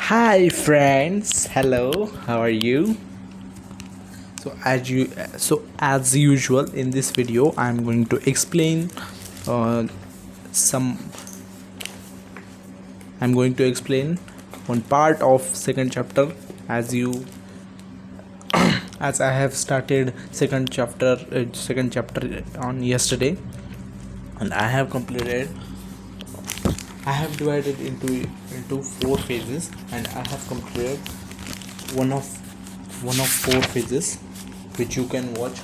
Hi friends, hello. How are you? So as usual in this video, I'm going to explain uh, some. I'm going to explain one part of second chapter as I have started second chapter on yesterday, and I have completed. I have divided into four phases, and I have completed one of four phases, which you can watch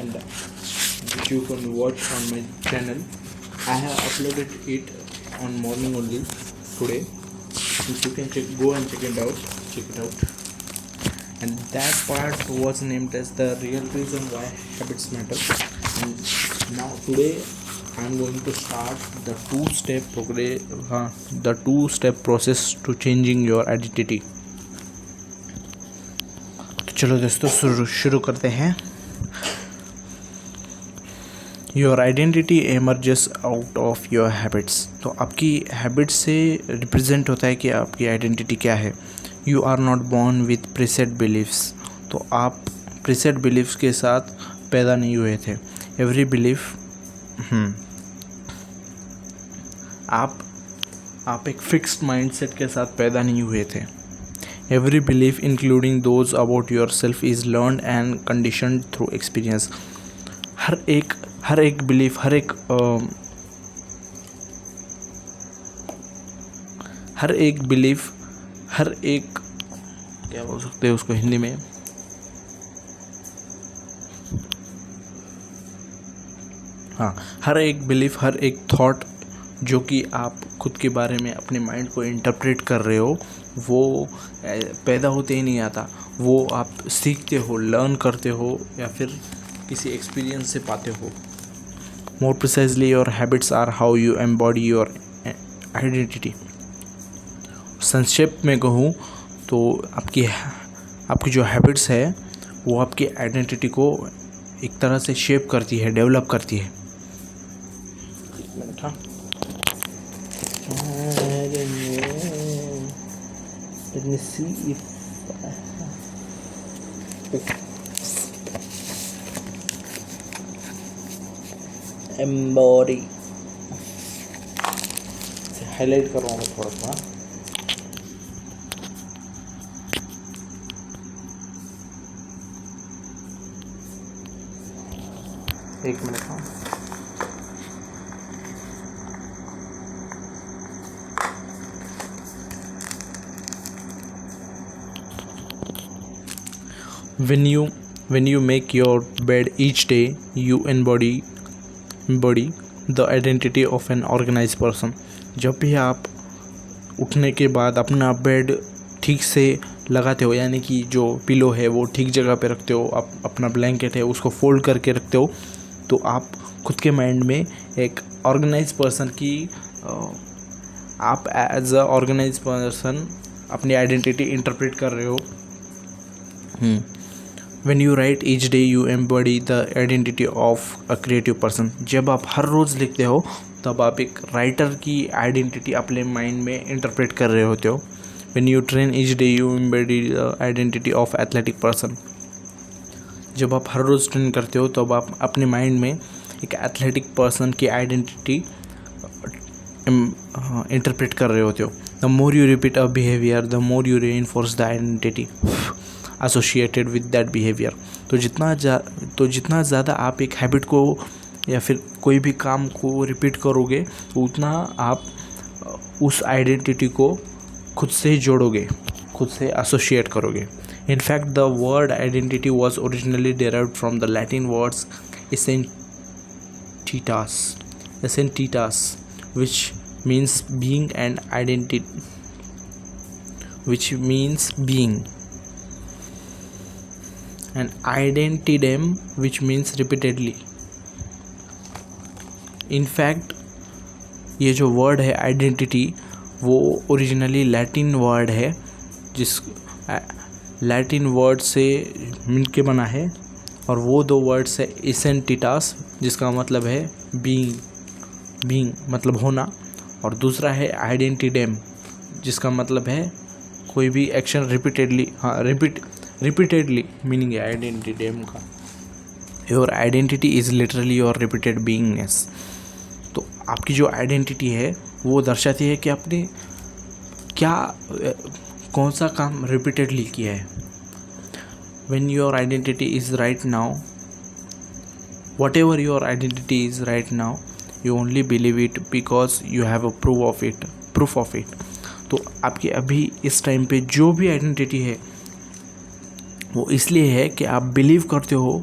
and which you can watch on my channel. I have uploaded it on morning only today, which you can go and check it out. And that part was named as the real reason why habits matter. And now today I'm going to start the two-step process to changing your identity. तो चलो दोस्तों शुरू करते हैं. Your identity emerges out of your habits. तो आपकी habits से represent होता है कि आपकी आइडेंटिटी क्या है. You are not born with preset beliefs. तो आप प्रीसेट बिलीव्स के साथ पैदा नहीं हुए थे. एवरी बिलीफ आप एक फिक्स्ड माइंडसेट के साथ पैदा नहीं हुए थे. Every belief including those about your self is learned and conditioned through experience. हर एक बिलीफ हर एक क्या बोल सकते हैं उसको हिंदी में, हर एक बिलीफ, हर एक थॉट जो कि आप खुद के बारे में अपने माइंड को इंटरप्रेट कर रहे हो, वो पैदा होते ही नहीं आता. वो आप सीखते हो, लर्न करते हो, या फिर किसी एक्सपीरियंस से पाते हो. More precisely your habits are how you embody your identity. संक्षेप में कहूँ तो आपकी जो हैबिट्स है वो आपकी आइडेंटिटी को एक तरह से शेप करती है, डेवलप करती है. एक मिनट. हाँ, let me see if embody highlight कर रहा हूँ थोड़ा सा. एक मिनट. हाँ, when you make your bed each day, you embody the identity of an organized person. जब भी आप उठने के बाद अपना बेड ठीक से लगाते हो, यानी कि जो पिलो है वो ठीक जगह पे रखते हो, आप अपना ब्लैंकेट है उसको फोल्ड करके रखते हो, तो आप खुद के माइंड में एक ऑर्गेनाइज पर्सन की आप एज अ ऑर्गेनाइज पर्सन अपनी आइडेंटिटी इंटरप्रेट कर रहे हो. When you write each day, you embody the identity of a creative person. जब आप हर रोज़ लिखते हो तब आप एक राइटर की आइडेंटिटी अपने माइंड में इंटरप्रेट कर रहे होते हो. When you train each day, you embody the identity of athletic person. जब आप हर रोज़ ट्रेन करते हो तब आप अपने माइंड में एक एथलेटिक पर्सन की आइडेंटिटी इंटरप्रेट कर रहे होते हो. The more you repeat a behavior, the more you reinforce the identity associated with that behavior. तो जितना ज़्यादा आप एक हैबिट को या फिर कोई भी काम को रिपीट करोगे, तो उतना आप उस आइडेंटिटी को खुद से जोड़ोगे, खुद से एसोसिएट करोगे. In fact, the word identity was originally derived from the Latin words essentitas, which means being, and identity, which means being, and identidem, which means repeatedly. In fact, ये जो वर्ड है identity, वो originally Latin word है, जिस Latin word से मिल के बना है, और वो दो वर्ड्स है एसेंटिटास, जिसका मतलब है बीइंग मतलब होना, और दूसरा है आइडेंटिडेम, जिसका मतलब है कोई भी एक्शन रिपीटेडली मीनिंग है आइडेंटिटी का। Your identity is literally your repeated beingness. तो आपकी जो आइडेंटिटी है वो दर्शाती है कि आपने क्या कौन सा काम रिपीटेडली किया है। When your identity is right now, what ever your identity is right now, you only believe it because you have a proof of it. तो आपकी अभी इस टाइम पे जो भी आइडेंटिटी है वो इसलिए है कि आप बिलीव करते हो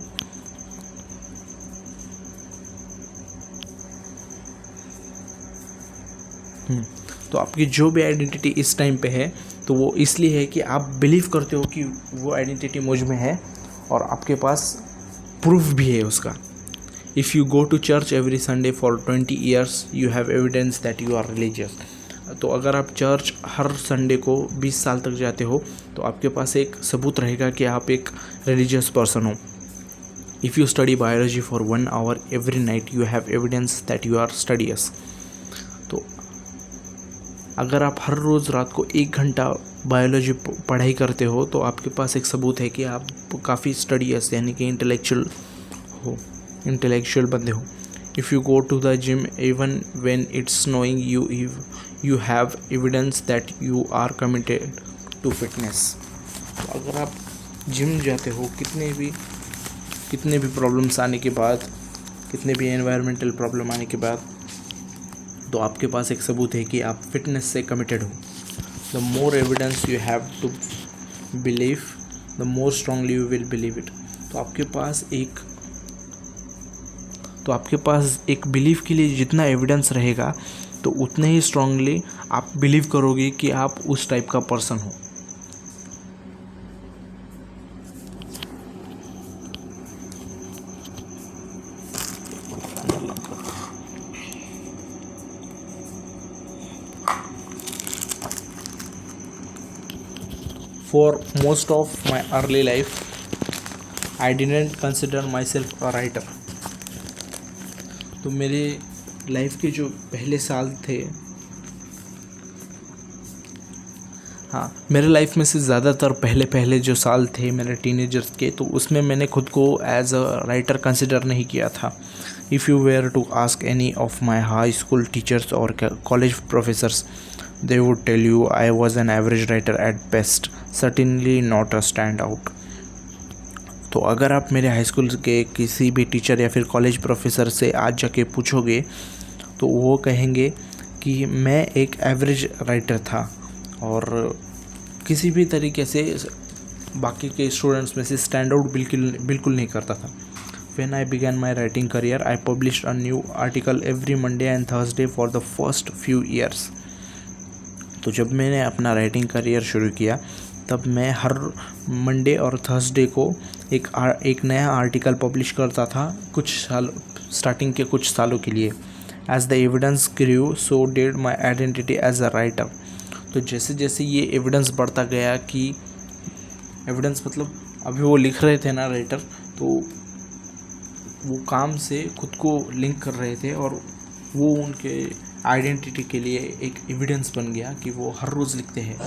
तो आपकी जो भी आइडेंटिटी इस टाइम पे है तो वो इसलिए है कि आप बिलीव करते हो कि वो आइडेंटिटी मुझ में है और आपके पास प्रूफ भी है उसका। If you go to church every Sunday for 20 years you have evidence that you are religious. तो अगर आप चर्च हर संडे को 20 साल तक जाते हो तो आपके पास एक सबूत रहेगा कि आप एक रिलीजियस पर्सन हो। If you study biology for 1 hour every night you have evidence that you are studious. तो अगर आप हर रोज़ रात को 1 घंटा बायोलॉजी पढ़ाई करते हो तो आपके पास एक सबूत है कि आप काफ़ी स्टडीयस यानी कि इंटेलेक्चुअल बंदे हो। If you go to the gym even when it's snowing you have evidence that you are committed to fitness. तो अगर आप जिम जाते हो कितने भी प्रॉब्लम्स आने के बाद, कितने भी एनवायरमेंटल प्रॉब्लम आने के बाद, तो आपके पास एक सबूत है कि आप फिटनेस से कमिटेड हो। The more evidence you have to believe the more strongly you will believe it. तो आपके पास एक बिलीव के लिए जितना एविडेंस रहेगा तो उतने ही स्ट्रांगली आप बिलीव करोगे कि आप उस टाइप का पर्सन हो। For most of my early life, I didn't consider myself a writer. तो मेरे लाइफ के जो पहले साल थे, मेरे लाइफ में से ज़्यादातर पहले जो साल थे मेरे टीनेजर्स के, तो उसमें मैंने खुद को एज अ राइटर कंसिडर नहीं किया था। If you were to ask any of my high school teachers और college professors, they would tell you I was an average writer at best, certainly not a standout. तो अगर आप मेरे high school के किसी भी टीचर या फिर कॉलेज प्रोफेसर से आज जाके पूछोगे तो वो कहेंगे कि मैं एक एवरेज राइटर था और किसी भी तरीके से बाकी के स्टूडेंट्स में से स्टैंड आउट बिल्कुल नहीं करता था। When I began my writing career, I published a new article every Monday and Thursday for the first few years. तो जब मैंने अपना राइटिंग करियर शुरू किया तब मैं हर मंडे और थर्सडे को एक नया आर्टिकल पब्लिश करता था स्टार्टिंग के कुछ सालों के लिए। As the evidence grew so did my identity as a writer. तो जैसे जैसे ये एविडेंस बढ़ता गया कि एविडेंस मतलब अभी वो लिख रहे थे ना राइटर, तो वो काम से खुद को लिंक कर रहे थे और वो उनके आइडेंटिटी के लिए एक एविडेंस बन गया कि वो हर रोज़ लिखते हैं।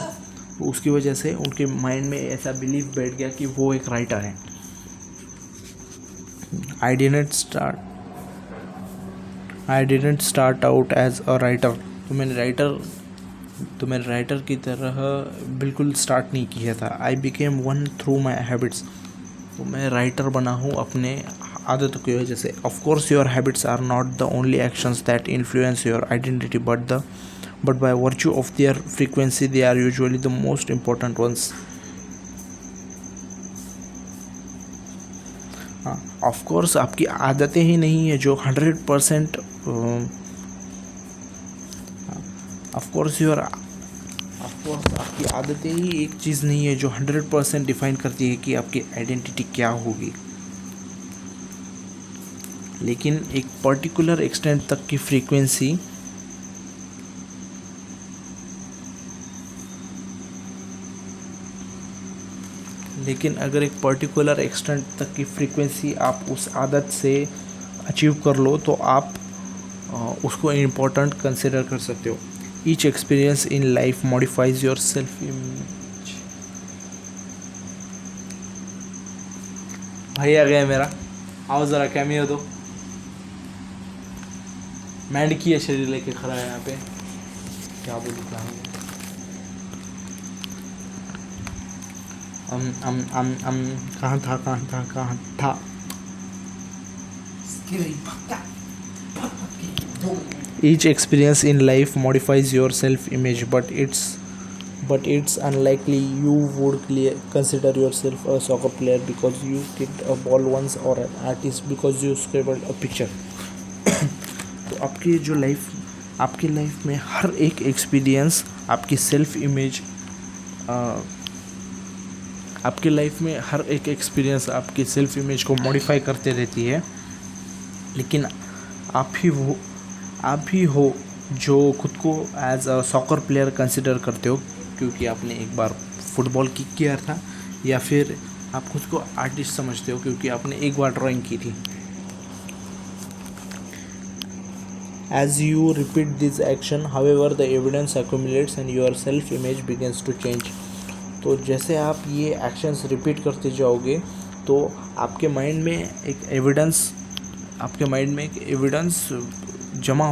तो उसकी वजह से उनके माइंड में ऐसा बिलीव बैठ गया कि वो एक राइटर है। I didn't start out as a writer. तो मैंने राइटर की तरह बिल्कुल स्टार्ट नहीं किया था। I became one through my habits. तो मैं राइटर बना हूँ अपने आदतों की वजह से। Of course your habits are not the only actions that influence your identity but by virtue of their frequency they are usually the most important ones. Of course आपकी आदतें ही नहीं है जो 100% ऑफ कोर्स आपकी आदतें ही एक चीज़ नहीं है जो 100% डिफाइन करती है कि आपकी आइडेंटिटी क्या होगी, लेकिन एक पर्टिकुलर एक्सटेंट तक की फ्रीक्वेंसी अगर एक पर्टिकुलर एक्सटेंट तक की फ्रीक्वेंसी आप उस आदत से अचीव कर लो तो आप उसको इम्पोर्टेंट कंसिडर कर सकते हो। Each experience in life modifies your भाई आ गया मेरा, आओ ज़रा कैमियो दो। मेंढकी है शरीर लेके खड़ा है यहाँ पे, क्या बोलूँ क्या कहाँ था। Each experience in life modifies your self-image, but it's unlikely you would consider yourself a soccer player because you kicked a ball once, or an artist because you scribbled a picture. तो आपकी life में हर एक experience आपकी self image आपकी life में हर एक experience आपकी self image को मॉडिफाई करते रहती है, लेकिन आप ही हो जो खुद को as a soccer player consider करते हो क्योंकि आपने एक बार फुटबॉल किक किया था, या फिर आप खुद को आर्टिस्ट समझते हो क्योंकि आपने एक बार ड्राइंग की थी। As you repeat this action, however, the evidence accumulates and your self-image begins to change. तो जैसे आप ये एक्शंस रिपीट करते जाओगे तो आपके माइंड में एक एविडेंस जमा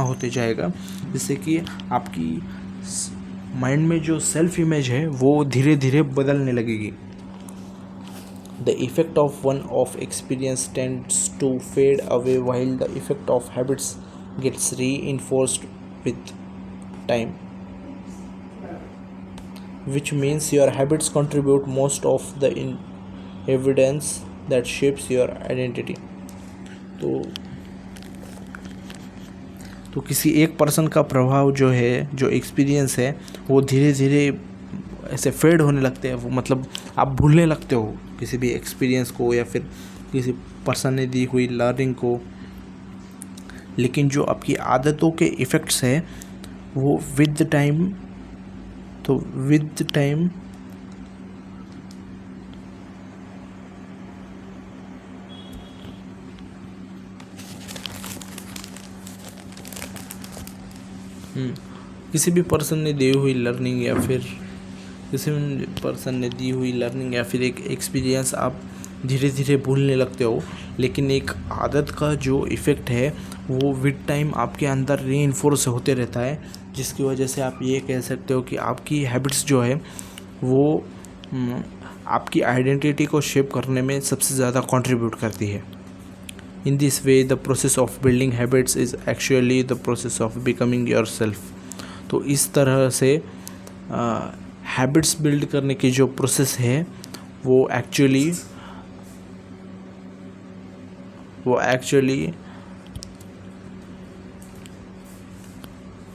होते जाएगा, जिससे कि आपकी माइंड में जो सेल्फ इमेज है वो धीरे धीरे बदलने लगेगी। The effect of one-off experience tends to fade away while the effect of habits gets reinforced with time, which means your habits contribute most of the evidence that shapes your identity. तो किसी एक person का प्रभाव जो experience है वो धीरे धीरे ऐसे फेड होने लगते हैं, वो मतलब आप भूलने लगते हो किसी भी एक्सपीरियंस को या फिर किसी पर्सन ने दी हुई लर्निंग को, लेकिन जो आपकी आदतों के इफ़ेक्ट्स है वो विद टाइम किसी भी पर्सन ने दी हुई लर्निंग या फिर एक एक्सपीरियंस आप धीरे धीरे भूलने लगते हो, लेकिन एक आदत का जो इफ़ेक्ट है वो विद टाइम आपके अंदर रीइंफोर्स होते रहता है, जिसकी वजह से आप ये कह सकते हो कि आपकी हैबिट्स जो है वो आपकी आइडेंटिटी को शेप करने में सबसे ज़्यादा कंट्रीब्यूट करती है। In this way the process of building habits is actually the process of becoming yourself. तो इस तरह से हैबिट्स बिल्ड करने की जो प्रोसेस है वो एक्चुअली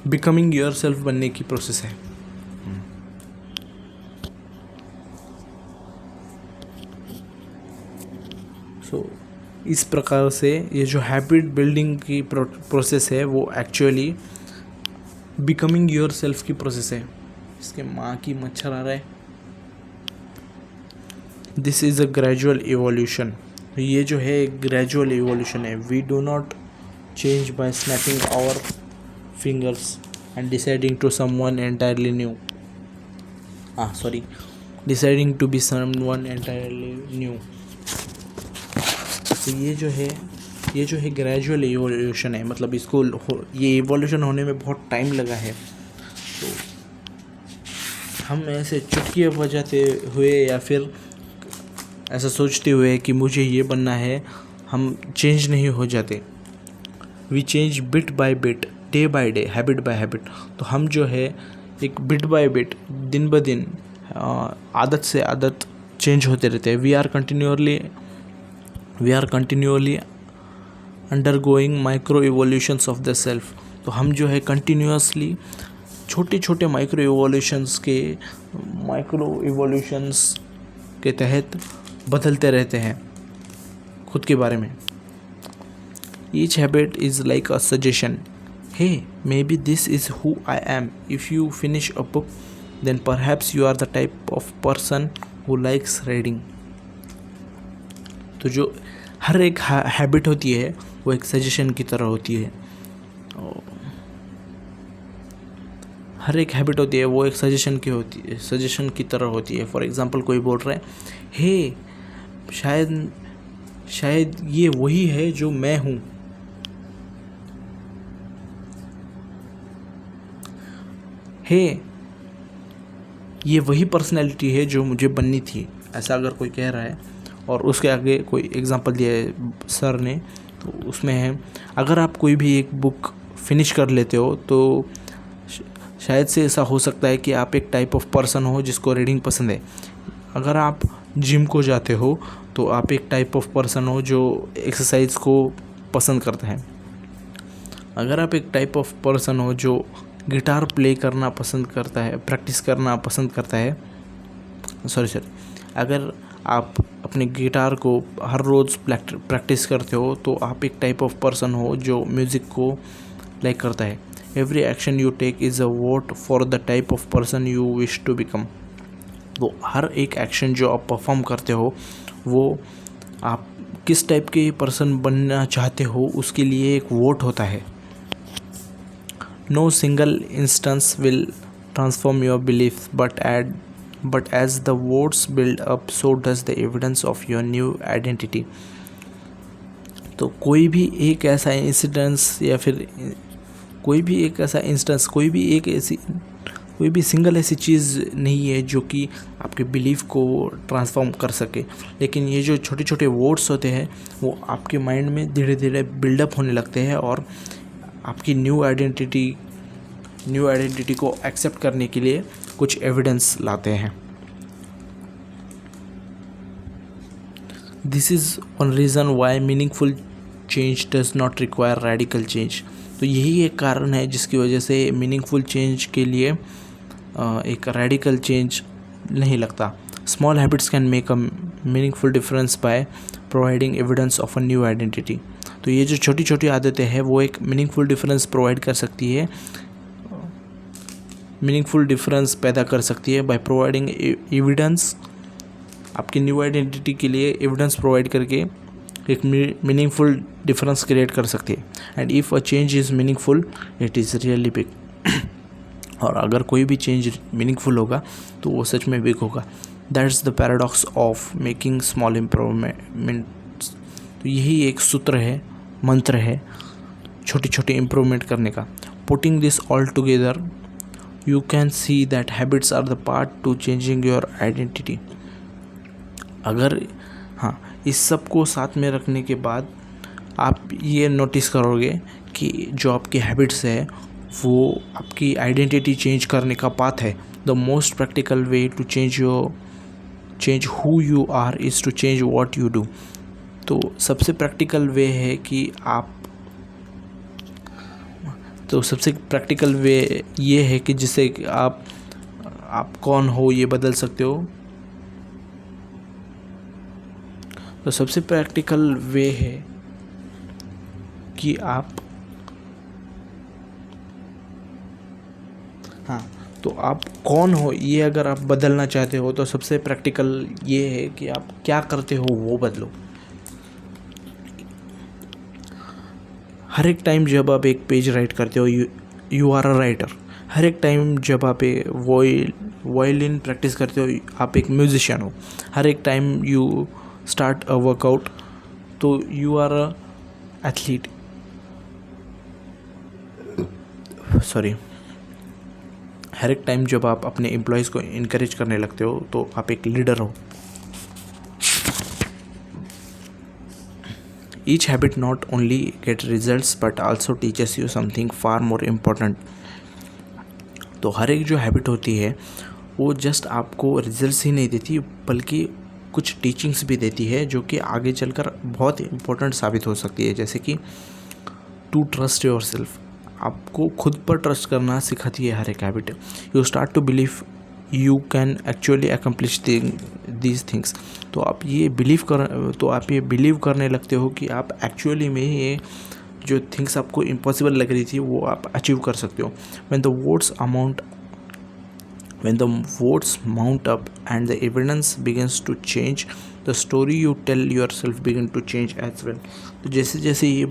बिकमिंग योरसेल्फ बनने की प्रोसेस है। इस प्रकार से ये जो हैबिट बिल्डिंग की प्रोसेस है वो एक्चुअली बिकमिंग योरसेल्फ की प्रोसेस है। इसके माँ की मच्छर आ रहा है। This is a gradual evolution. ये जो है एक ग्रेजुअल इवोल्यूशन है। We do not change by snapping our fingers and deciding to someone entirely new deciding to be someone entirely new. तो ये जो है ग्रेजुअल इवोल्यूशन है, मतलब इसको ये इवोल्यूशन होने में बहुत टाइम लगा है। तो हम ऐसे चुटकियाँ बजाते हुए या फिर ऐसा सोचते हुए कि मुझे ये बनना है, हम चेंज नहीं हो जाते। We change bit by bit, day by day, habit by habit. तो हम जो है एक बिट बाय बिट, दिन ब दिन, आदत से आदत चेंज होते रहते हैं। We are continuously undergoing micro evolutions of the self. तो हम जो है कंटिन्यूअसली छोटे छोटे माइक्रो इवोल्यूशंस के तहत बदलते रहते हैं खुद के बारे में। Each habit is like a suggestion. Hey, maybe this is who I am. If you finish a book then perhaps you are the type of person who likes reading. तो जो हर एक हैबिट होती है वो एक suggestion की तरह होती है। हर एक हैबिट होती है वो एक सजेशन की होती है, सजेशन की तरह होती है। फॉर एग्जांपल कोई बोल रहा है, हे शायद ये वही है जो मैं हूँ, हे ये वही पर्सनैलिटी है जो मुझे बननी थी, ऐसा अगर कोई कह रहा है। और उसके आगे कोई एग्जांपल दिया है सर ने, तो उसमें है, अगर आप कोई भी एक बुक फिनिश कर लेते हो तो शायद से ऐसा हो सकता है कि आप एक टाइप ऑफ पर्सन हो जिसको रीडिंग पसंद है। अगर आप जिम को जाते हो तो आप एक टाइप ऑफ पर्सन हो जो एक्सरसाइज को पसंद करता है। अगर आप एक टाइप ऑफ पर्सन हो जो गिटार प्ले करना पसंद करता है, प्रैक्टिस करना पसंद करता है, सॉरी अगर आप अपने गिटार को हर रोज़ प्रैक्टिस करते हो तो आप एक टाइप ऑफ पर्सन हो जो म्यूज़िक को लाइक करता है। Every action you take is a vote for the type of person you wish to become. तो हर एक एक्शन जो आप परफॉर्म करते हो वो आप किस टाइप के पर्सन बनना चाहते हो उसके लिए एक वोट होता है। No single instance will transform your beliefs, but as the votes build up, so does the evidence of your new identity. तो कोई भी एक ऐसा इंसिडेंस या फिर कोई भी सिंगल ऐसी चीज़ नहीं है जो कि आपके बिलीफ को ट्रांसफॉर्म कर सके, लेकिन ये जो छोटे छोटे वोट्स होते हैं वो आपके माइंड में धीरे धीरे बिल्डअप होने लगते हैं और आपकी न्यू आइडेंटिटी को एक्सेप्ट करने के लिए कुछ एविडेंस लाते हैं। This is one reason why meaningful change does not require radical change. तो यही एक कारण है जिसकी वजह से मीनिंगफुल चेंज के लिए एक रेडिकल चेंज नहीं लगता। Small habits can make a meaningful difference by providing evidence of a new identity. तो ये जो छोटी छोटी आदतें हैं वो एक मीनिंगफुल डिफरेंस प्रोवाइड कर सकती है, मीनिंगफुल डिफरेंस पैदा कर सकती है बाय प्रोवाइडिंग एविडेंस। आपकी न्यू आइडेंटिटी के लिए एविडेंस प्रोवाइड करके एक मीनिंगफुल डिफरेंस क्रिएट कर सकती है। And if a change is meaningful it is really big. और अगर कोई भी चेंज मीनिंगफुल होगा तो वो सच में बिग होगा। That's the paradox of making small improvements. तो यही एक सूत्र है, मंत्र है छोटी छोटी इम्प्रूवमेंट करने का। Putting this all together you can see that habits are the part to changing your identity। अगर इस सब को साथ में रखने के बाद आप ये नोटिस करोगे कि जो आपकी हैबिट्स है वो आपकी आइडेंटिटी चेंज करने का पाथ है। The most practical way to change who you are is to change what you do. तो सबसे प्रैक्टिकल वे है कि सबसे प्रैक्टिकल वे ये है कि जिससे आप कौन हो ये बदल सकते हो। तो सबसे प्रैक्टिकल वे है कि आप तो आप कौन हो ये अगर आप बदलना चाहते हो तो सबसे प्रैक्टिकल ये है कि आप क्या करते हो वो बदलो। हर एक टाइम जब आप एक पेज राइट करते हो यू आर अ राइटर। हर एक टाइम जब आप वायलिन प्रैक्टिस करते हो आप एक म्यूजिशियन हो। हर एक time you start a workout तो यू आर अ एथलीट। हर एक टाइम जब आप अपने एम्प्लॉयज़ को इनकरेज करने लगते हो तो आप एक लीडर हो। Each habit not only get results but also teaches you something far more important। तो हर एक जो हैबिट होती है वो जस्ट आपको रिजल्ट्स ही नहीं देती बल्कि कुछ टीचिंग्स भी देती है जो कि आगे चलकर बहुत इम्पोर्टेंट साबित हो सकती है। जैसे कि टू ट्रस्ट योर सेल्फ, आपको खुद पर ट्रस्ट करना सिखाती है हर एक habit. You start to believe you can actually accomplish these things. तो आप ये बिलीव करने लगते हो कि आप एक्चुअली में ये जो थिंग्स आपको इम्पॉसिबल लग रही थी वो आप अचीव कर सकते हो। when the votes mount up and the evidence begins to change, the story you tell yourself begin to change as well। तो जैसे जैसे ये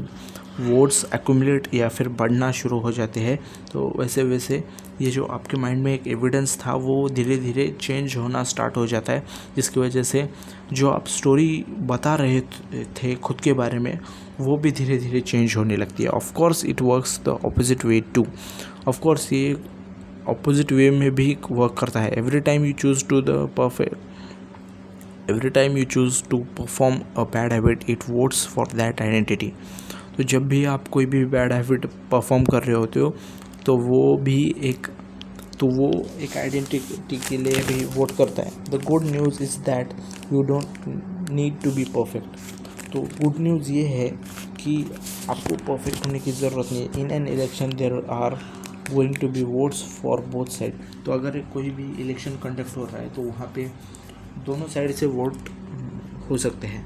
वोट्स एक्यूमुलेट या फिर बढ़ना शुरू हो जाते हैं तो वैसे वैसे ये जो आपके माइंड में एक एविडेंस था वो धीरे धीरे चेंज होना स्टार्ट हो जाता है, जिसकी वजह से जो आप स्टोरी बता रहे थे खुद के बारे में वो भी धीरे धीरे चेंज होने लगती है. Of course it works the opposite way too. Of course ये ऑपोजिट वे में भी वर्क करता है. Every time you choose to perform a bad habit, it votes for that identity. तो जब भी आप कोई भी बैड हैबिट परफॉर्म कर रहे होते हो तो वो एक आइडेंटिटी के लिए भी वोट करता है. The good news is that you don't need to be perfect. तो गुड न्यूज़ ये है कि आपको परफेक्ट होने की ज़रूरत नहीं है. In an election there are going to be votes for both side. तो अगर कोई भी इलेक्शन कंडक्ट हो रहा है तो वहाँ पे दोनों साइड से वोट हो सकते हैं.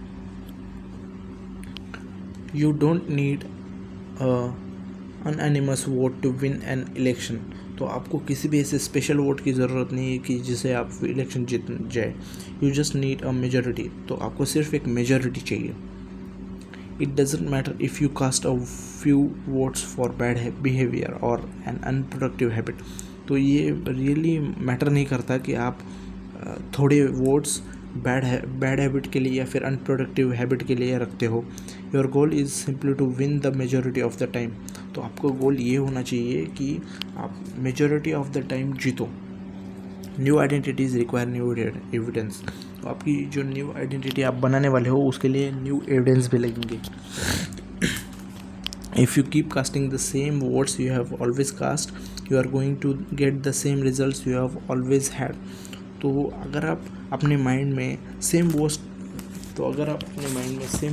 You don't need unanimous vote to win an election. तो आपको किसी भी ऐसे स्पेशल वोट की ज़रूरत नहीं है कि जिसे आप इलेक्शन जीत जाए. You just need a majority. तो आपको सिर्फ एक मेजॉरिटी चाहिए. It doesn't matter if you cast a few votes for bad behaviour और एन अनप्रोडक्टिव हैबिट. तो ये रियली मैटर नहीं करता कि आप थोड़े वोट्स बैड हैबिट के लिए या फिर अनप्रोडक्टिव हैबिट के लिए रखते हो. Your goal is simply to win the majority of the time. तो आपको गोल ये होना चाहिए कि आप मेजॉरिटी ऑफ द टाइम जीतो. New identities require new evidence. तो आपकी जो न्यू आइडेंटिटी आप बनाने वाले हो उसके लिए न्यू एविडेंस भी लगेंगे. If you keep casting the same votes you have always cast, you are going to get the same results you have always had. तो अगर आप अपने माइंड में सेम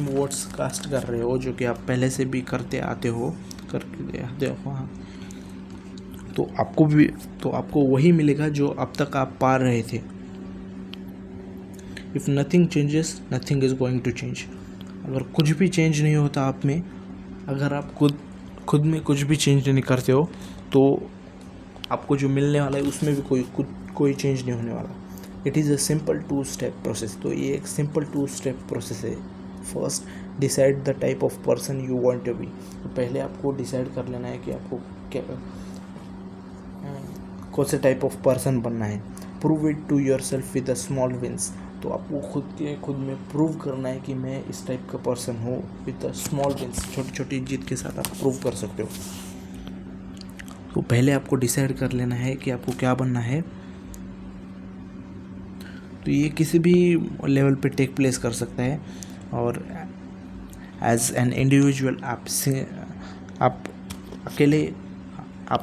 वोट्स कास्ट कर रहे हो जो कि आप पहले से भी करते आते हो हाँ, तो आपको वही मिलेगा जो अब तक आप पा रहे थे. If nothing changes nothing is going to change. अगर कुछ भी चेंज नहीं होता आप में, अगर आप खुद में कुछ भी चेंज नहीं करते हो तो आपको जो मिलने वाला है उसमें भी कोई चेंज नहीं होने वाला. It is a simple two step process. तो ये एक सिंपल 2-स्टेप प्रोसेस है. First, decide the type of person you want to be. तो पहले आपको डिसाइड कर लेना है कि आपको कौन से टाइप ऑफ पर्सन बनना है. Prove it to yourself with the small wins. तो आपको खुद में प्रूव करना है कि मैं इस टाइप का पर्सन हूँ. विद द स्मॉल विंस, छोटी छोटी जीत के साथ आप प्रूव कर सकते हो. तो पहले आपको डिसाइड कर लेना है कि आपको क्या बनना है. तो ये किसी भी लेवल पे टेक प्लेस कर सकता है और एज एन इंडिविजुअल आप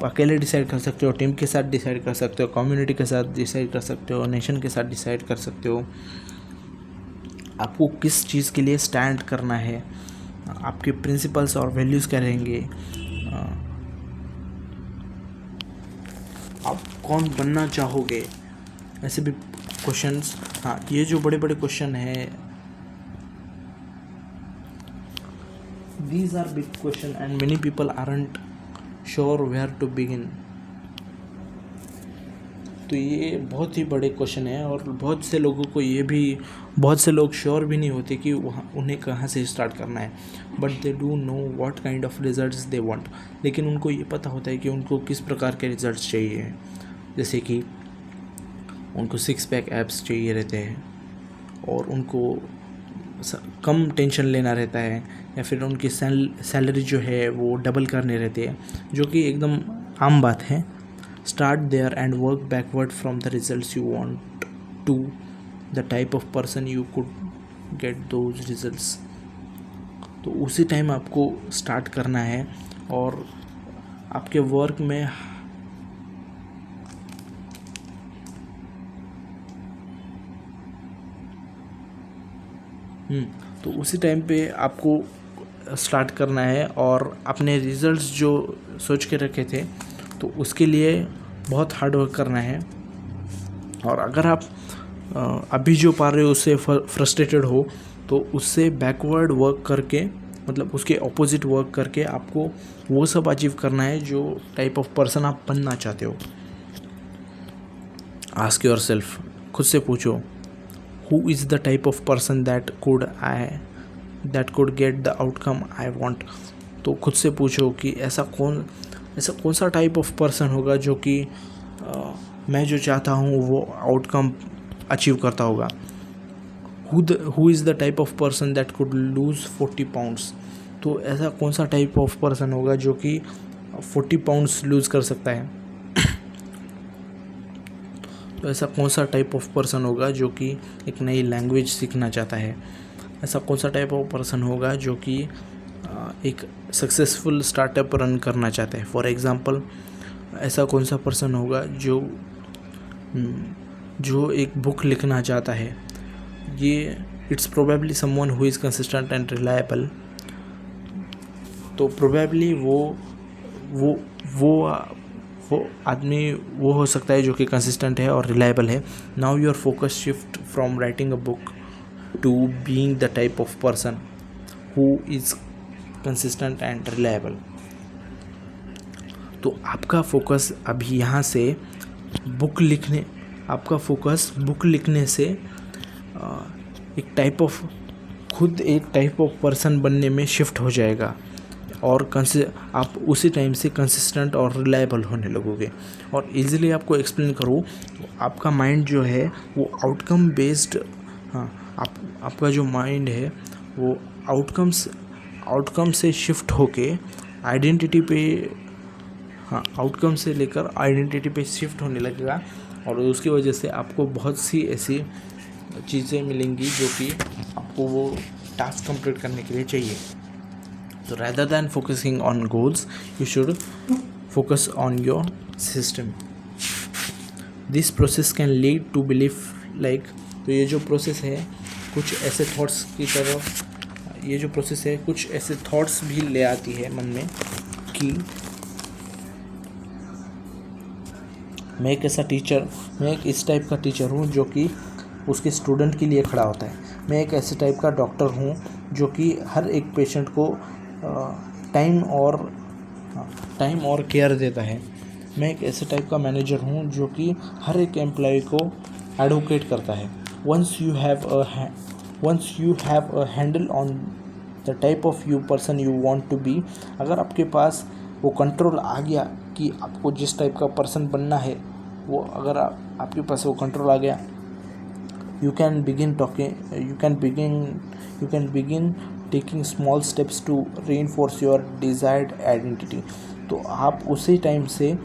अकेले डिसाइड कर सकते हो, टीम के साथ डिसाइड कर सकते हो, कम्युनिटी के साथ डिसाइड कर सकते हो, नेशन के साथ डिसाइड कर सकते हो. आपको किस चीज़ के लिए स्टैंड करना है, आपके प्रिंसिपल्स और वैल्यूज़ क्या रहेंगे, आप कौन बनना चाहोगे, ऐसे भी क्वेश्चंस. हाँ, ये जो बड़े बड़े क्वेश्चन हैं, these are big question and many people aren't sure where to begin. तो ये बहुत ही बड़े क्वेश्चन है और बहुत से लोग श्योर भी नहीं होते कि उन्हें कहाँ से स्टार्ट करना है. But they do know what kind of results they want. लेकिन उनको ये पता होता है कि उनको किस प्रकार के रिजल्ट्स चाहिए. जैसे कि उनको 6-पैक एब्स चाहिए रहते हैं और उनको कम टेंशन लेना रहता है, या फिर उनकी सैलरी जो है वो डबल करने रहते हैं, जो कि एकदम आम बात है. Start there and work backward from the results you want to the type of person you could get those results. तो उसी टाइम आपको स्टार्ट करना है और आपके वर्क में तो उसी टाइम पे आपको स्टार्ट करना है और अपने रिजल्ट्स जो सोच के रखे थे तो उसके लिए बहुत हार्ड वर्क करना है. और अगर आप अभी जो पा रहे हो उससे फ्रस्ट्रेटेड हो तो उससे बैकवर्ड वर्क करके, मतलब उसके ऑपोजिट वर्क करके आपको वो सब अचीव करना है जो टाइप ऑफ पर्सन आप बनना चाहते हो. आस्क योर सेल्फ, खुद से पूछो, who is the type of person that could get the outcome I want. तो खुद से पूछो कि ऐसा ऐसा कौन सा टाइप ऑफ पर्सन होगा जो कि मैं जो चाहता हूँ वो आउटकम अचीव करता होगा. Who is the type of person that could lose 40 pounds. तो ऐसा कौन सा टाइप ऑफ पर्सन होगा जो कि 40 पाउंड्स लूज़ कर सकता है. तो ऐसा कौन सा टाइप ऑफ पर्सन होगा जो कि एक नई लैंग्वेज सीखना चाहता है. ऐसा कौन सा टाइप ऑफ पर्सन होगा जो कि एक सक्सेसफुल स्टार्टअप रन करना चाहता है. फॉर एग्ज़ाम्पल, ऐसा कौन सा पर्सन होगा जो एक बुक लिखना चाहता है. ये it's probably someone who is consistent and reliable. तो प्रोबेबली वो आदमी वो हो सकता है जो कि कंसिस्टेंट है और रिलायबल है. Now your focus shift from writing a book to being the type of person who is consistent and reliable. तो आपका फोकस अभी यहाँ से बुक लिखने से एक टाइप ऑफ पर्सन बनने में शिफ्ट हो जाएगा और आप उसी टाइम से कंसिस्टेंट और रिलायबल होने लगोगे. और इजीली आपको एक्सप्लेन करूँ तो आपका माइंड जो है वो आउटकम बेस्ड, आपका जो माइंड है वो आउटकम से शिफ्ट होके आइडेंटिटी पे, आउटकम से लेकर आइडेंटिटी पे शिफ्ट होने लगेगा. और उसकी वजह से आपको बहुत सी ऐसी चीज़ें मिलेंगी जो कि आपको वो टास्क कंप्लीट करने के लिए चाहिए. So rather than focusing on goals, you should focus on your system. This process can lead to belief like, तो ये जो प्रोसेस है कुछ ऐसे थॉट्स की तरफ, ये जो प्रोसेस है कुछ ऐसे थॉट्स भी ले आती है मन में कि मैं एक इस टाइप का टीचर हूँ जो कि उसके स्टूडेंट के लिए खड़ा होता है. मैं एक ऐसे टाइप का डॉक्टर हूँ जो कि हर एक पेशेंट को टाइम और केयर देता है. मैं एक ऐसे टाइप का मैनेजर हूँ जो कि हर एक एम्प्लॉय को एडवोकेट करता है. Once you have a handle on the type of person you want to be, अगर आपके पास वो कंट्रोल आ गया कि आपको जिस टाइप का पर्सन बनना है, वो अगर आपके पास वो कंट्रोल आ गया, you can begin taking small steps to reinforce your desired identity. तो आप उसी टाइम से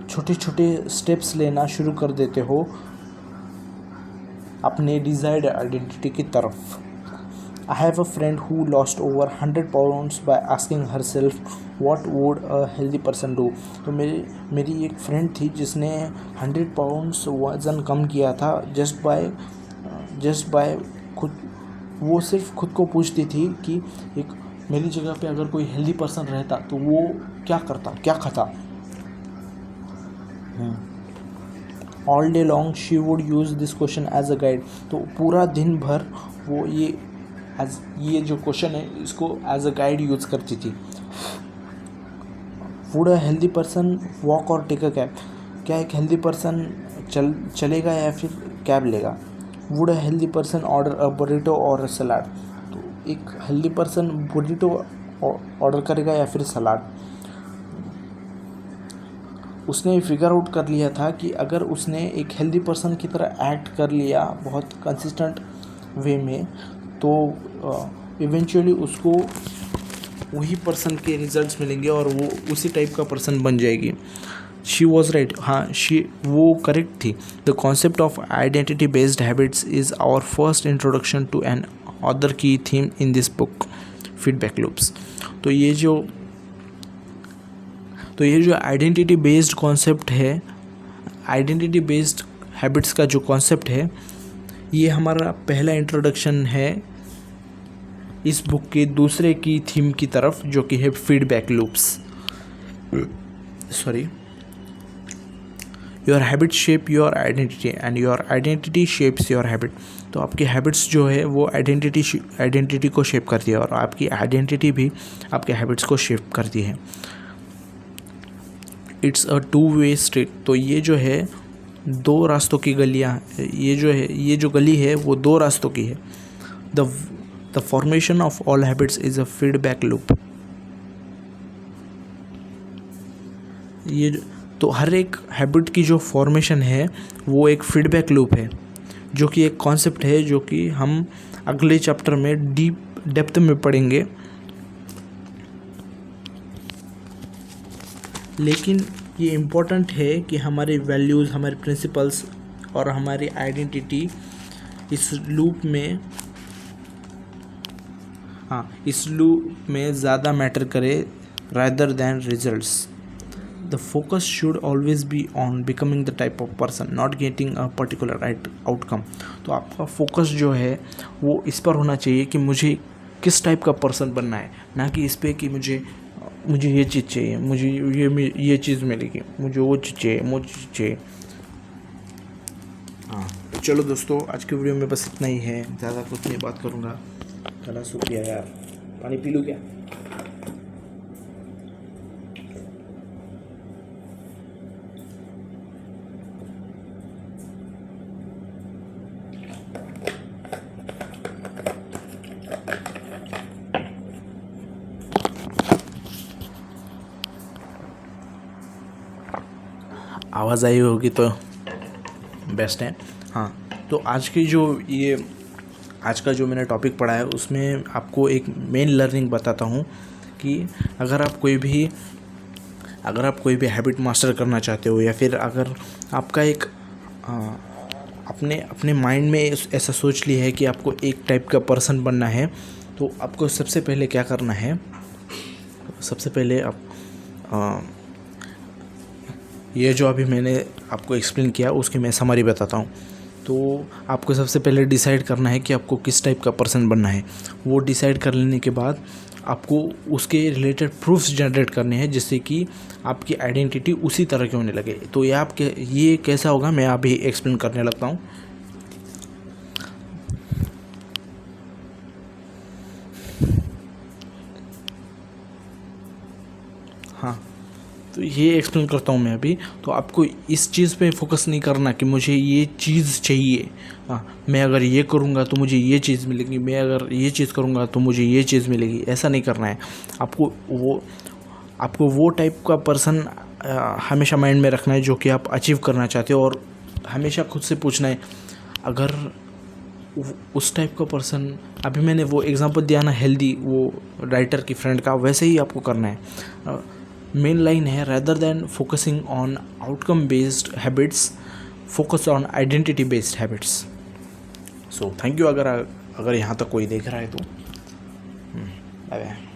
छोटे छोटे स्टेप्स लेना शुरू कर देते हो अपने डिज़ायर्ड आइडेंटिटी की तरफ. I have a friend who lost over 100 pounds by asking herself what would a healthy person do. तो मेरी एक फ्रेंड थी जिसने 100 पाउंड्स वज़न कम किया था जस्ट बाय वो सिर्फ खुद को पूछती थी कि एक मेरी जगह पे अगर कोई हेल्दी पर्सन रहता तो वो क्या खाता. All day long she would use this question as a guide. तो पूरा दिन भर वो ये जो क्वेश्चन है इसको एज अ गाइड यूज़ करती थी. Would a healthy person walk और टेक अ कैब. क्या एक हेल्दी पर्सन चलेगा या फिर कैब लेगा. Would a healthy person order a burrito और सलाद. तो एक हेल्दी पर्सन बुरिटो ऑर्डर करेगा या फिर सलाद. उसने फिगर आउट कर लिया था कि अगर उसने एक हेल्दी पर्सन की तरह एक्ट कर लिया बहुत कंसिस्टेंट वे में तो इवेंचुअली उसको वही पर्सन के रिजल्ट्स मिलेंगे और वो उसी टाइप का पर्सन बन जाएगी. She was right. वो करेक्ट थी. The concept of identity based habits is our first introduction to another key theme in this book, feedback loops. तो ये जो आइडेंटिटी बेस्ड कॉन्सेप्ट है, आइडेंटिटी बेस्ड हैबिट्स का जो कॉन्सेप्ट है, ये हमारा पहला इंट्रोडक्शन है इस बुक के दूसरे की थीम की तरफ जो कि है feedback loops. Your habit shape your identity and your identity shapes your habit. तो आपकी हैबिट्स जो है वो आइडेंटिटी को शेप करती है और आपकी आइडेंटिटी भी आपके हैबिट्स को शेप करती है. It's a 2-way street. तो ये जो है दो रास्तों की गलियाँ, ये जो गली है वो दो रास्तों की है. The formation of all habits is a feedback loop. ये तो हर एक हैबिट की जो फॉर्मेशन है वो एक फीडबैक लूप है, जो कि एक कॉन्सेप्ट है जो कि हम अगले चैप्टर में डेप्थ में पढ़ेंगे। लेकिन ये इम्पोर्टेंट है कि हमारे वैल्यूज़, हमारे प्रिंसिपल्स और हमारी आइडेंटिटी इस लूप में ज़्यादा मैटर करे rather than results. The focus should always be on becoming the type of person, not getting a particular right outcome. तो आपका फोकस जो है वो इस पर होना चाहिए कि मुझे किस टाइप का पर्सन बनना है, ना कि इस पे कि मुझे ये चीज़ चाहिए, मुझे ये चीज़ मिलेगी, मुझे वो चीज़ चाहिए। हाँ, तो चलो दोस्तों, आज के वीडियो में बस इतना ही है, ज़्यादा कुछ नहीं बात करूँगा। गला सूख गया यार, पानी पी लूँ क्या? आवाज़ आई होगी तो बेस्ट है। हाँ, तो आज का जो मैंने टॉपिक पढ़ा है उसमें आपको एक मेन लर्निंग बताता हूँ कि अगर आप कोई भी हैबिट मास्टर करना चाहते हो, या फिर अगर आपका एक अपने माइंड में ऐसा सोच लिया है कि आपको एक टाइप का पर्सन बनना है, तो आपको सबसे पहले क्या करना है, सबसे पहले आप ये जो अभी मैंने आपको एक्सप्लेन किया उसकी मैं समरी बताता हूँ। तो आपको सबसे पहले डिसाइड करना है कि आपको किस टाइप का पर्सन बनना है। वो डिसाइड कर लेने के बाद आपको उसके रिलेटेड प्रूफ्स जनरेट करने हैं, जिससे कि आपकी आइडेंटिटी उसी तरह की होने लगे। तो ये कैसा होगा मैं अभी एक्सप्लेन करने लगता हूँ। हाँ, तो ये एक्सप्लेन करता हूँ मैं अभी। तो आपको इस चीज़ पे फोकस नहीं करना कि मुझे ये चीज़ चाहिए, मैं अगर ये करूँगा तो मुझे ये चीज़ मिलेगी, मैं अगर ये चीज़ करूँगा तो मुझे ये चीज़ मिलेगी, ऐसा नहीं करना है। आपको वो टाइप का पर्सन हमेशा माइंड में रखना है जो कि आप अचीव करना चाहते हो, और हमेशा खुद से पूछना है, अगर उस टाइप का पर्सन, अभी मैंने वो एग्जांपल दिया ना हेल्दी, वो राइटर की फ्रेंड का, वैसे ही आपको करना है। मेन लाइन है, rather than focusing on outcome based habits, focus on identity based habits. So thank you अगर यहाँ तक कोई देख रहा है तो बाय बाय।